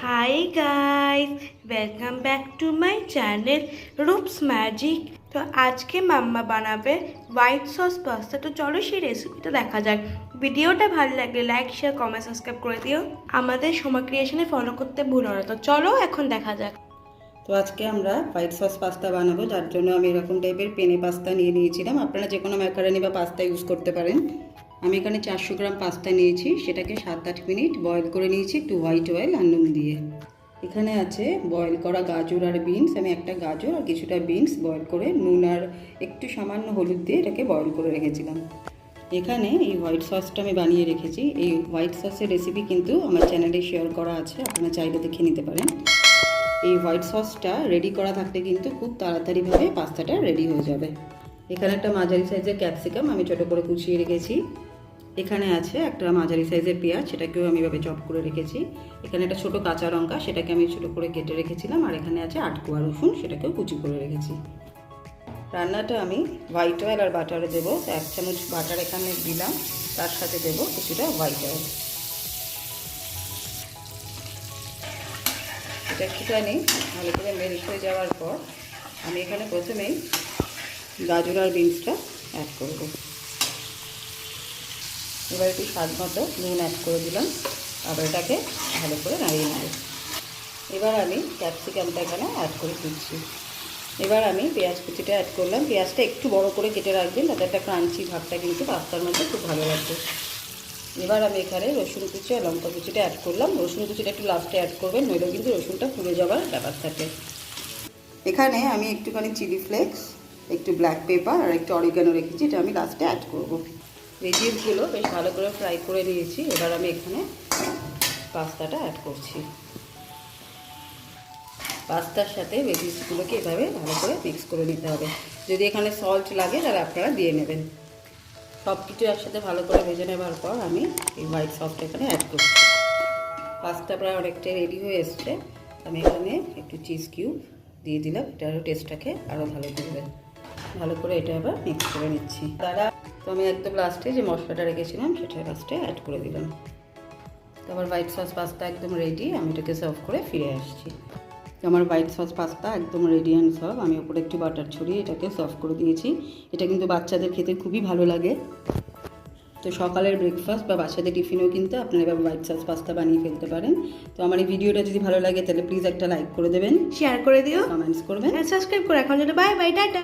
High guys, welcome back to my channel Rupa's magic. তো আজকে মাম্মা বানাবে হোয়াইট সস পাস্তা। তো চলো সেই রেসিপিটা দেখা যাক। ভিডিওটা ভালো লাগলে লাইক শেয়ার কমেন্ট সাবস্ক্রাইব করে দিও। আমাদের সময় ক্রিয়েশনে ফলো করতে ভুলো না। তো চলো এখন দেখা যাক। তো আজকে আমরা হোয়াইট সস পাস্তা বানাবো, যার জন্য আমি এরকম টাইপের পেনে পাস্তা নিয়ে নিয়েছিলাম। আপনারা যে কোনো ম্যাকারনি বা পাস্তা ইউজ করতে পারেন। আমি এখানে 400 গ্রাম পাস্তা নিয়েছি, সেটাকে 7-8 মিনিট বয়েল করে নিয়েছি একটু হোয়াইট অয়েল আর নুন দিয়ে। এখানে আছে বয়েল করা গাজর আর বিনস। আমি একটা গাজর আর কিছুটা বিনস বয়েল করে নুন আর একটু সামান্য হলুদ দিয়ে এটাকে বয়েল করে রেখেছিলাম। এখানে এই হোয়াইট সসটা আমি বানিয়ে রেখেছি। এই হোয়াইট সসের রেসিপি কিন্তু আমার চ্যানেলে শেয়ার করা আছে, আপনারা চাইলে দেখে নিতে পারেন। এই হোয়াইট সসটা রেডি করা থাকলে কিন্তু খুব তাড়াতাড়িভাবে পাস্তাটা রেডি হয়ে যাবে। এখানে একটা মাঝারি সাইজের ক্যাপসিকাম আমি ছোটো করে কুচিয়ে রেখেছি। এখানে আছে একটা মাঝারি সাইজের পেঁয়াজ, সেটাকেও আমি এভাবে চপ করে রেখেছি। এখানে একটা ছোটো কাঁচা লঙ্কা, সেটাকে আমি ছোটো করে কেটে রেখেছিলাম। আর এখানে আছে 8 কোয়া রসুন, সেটাকেও কুচি করে রেখেছি। রান্নাটা আমি হোয়াইট অয়েল আর বাটারে দেবো। 1 চামচ বাটার এখানে দিলাম, তার সাথে দেবো কিছুটা হোয়াইট অয়েল। এটা একটুখানি ভালো করে মেল্ট হয়ে যাওয়ার পর আমি এখানে প্রথমেই গাজর আর বিনসটা অ্যাড করব। এবার একটু স্বাদ মতো নুন অ্যাড করে দিলাম, আবার এটাকে ভালো করে নাড়িয়ে নেব। এবার আমি ক্যাপসিকামটা এখানে অ্যাড করে দিচ্ছি। এবার আমি পেঁয়াজ কুচিটা অ্যাড করলাম। পেঁয়াজটা একটু বড় করে কেটে রাখবেন, তাতে একটা ক্রাঞ্চি ভাবটা কিন্তু পাস্তার মধ্যে খুব ভালো লাগবে। এবার আমি এখানে রসুন কুচি আর লঙ্কা কুচিটা অ্যাড করলাম। রসুন কুচিটা একটু লাস্টে অ্যাড করবেন, নইলেও কিন্তু রসুনটা পুড়ে যাওয়ার ব্যাপার থাকে। এখানে আমি একটুখানি চিলি ফ্লেক্স, একটু ব্ল্যাক পেপার আর একটু অরিগানো রেখেছি, এটা আমি লাস্টে অ্যাড করব। ভেজিসগুলো বেশ ভালো করে ফ্রাই করে নিয়েছি। এবার আমি এখানে পাস্তাটা অ্যাড করছি। পাস্তার সাথে ভেজিসগুলোকে এভাবে ভালো করে মিক্স করে নিতে হবে। যদি এখানে সল্ট লাগে তাহলে আপনারা দিয়ে নেবেন। সব কিছু একসাথে ভালো করে ভেজে নেবার পর আমি এই হোয়াইট সসটা এখানে অ্যাড করছি। পাস্তা প্রায় অনেকটাই রেডি হয়ে এসছে। আমি এখানে একটু চিজ কিউব দিয়ে দিলাম, এটা আরও টেস্টটাকে আরও ভালো করবে। ভালো করে এটা আবার মিক্স করে নিচ্ছি। তো আমি একদম লাস্টে যে মশলাটা রেখেছিলাম সেটা লাস্টে অ্যাড করে দিলাম। তো আমার হোয়াইট সস পাস্তা একদম রেডি। আমি এটাকে সার্ভ করে ফিরে আসছি। আমার হোয়াইট সস পাস্তা একদম রেডি অ্যান্ড সার্ভ। আমি ওপরে একটু বাটার ছড়িয়ে এটাকে সার্ভ করে দিয়েছি। এটা কিন্তু বাচ্চাদের খেতে খুবই ভালো লাগে। তো সকালের ব্রেকফাস্ট বা বাচ্চাদের টিফিনেও কিন্তু আপনারা এবার হোয়াইট সস পাস্তা বানিয়ে ফেলতে পারেন। তো আমার এই ভিডিওটা যদি ভালো লাগে তাহলে প্লিজ একটা লাইক করে দেবেন, শেয়ার করে দিও, কমেন্টস করবেন আর সাবস্ক্রাইব করে এখন। Bye bye, tata.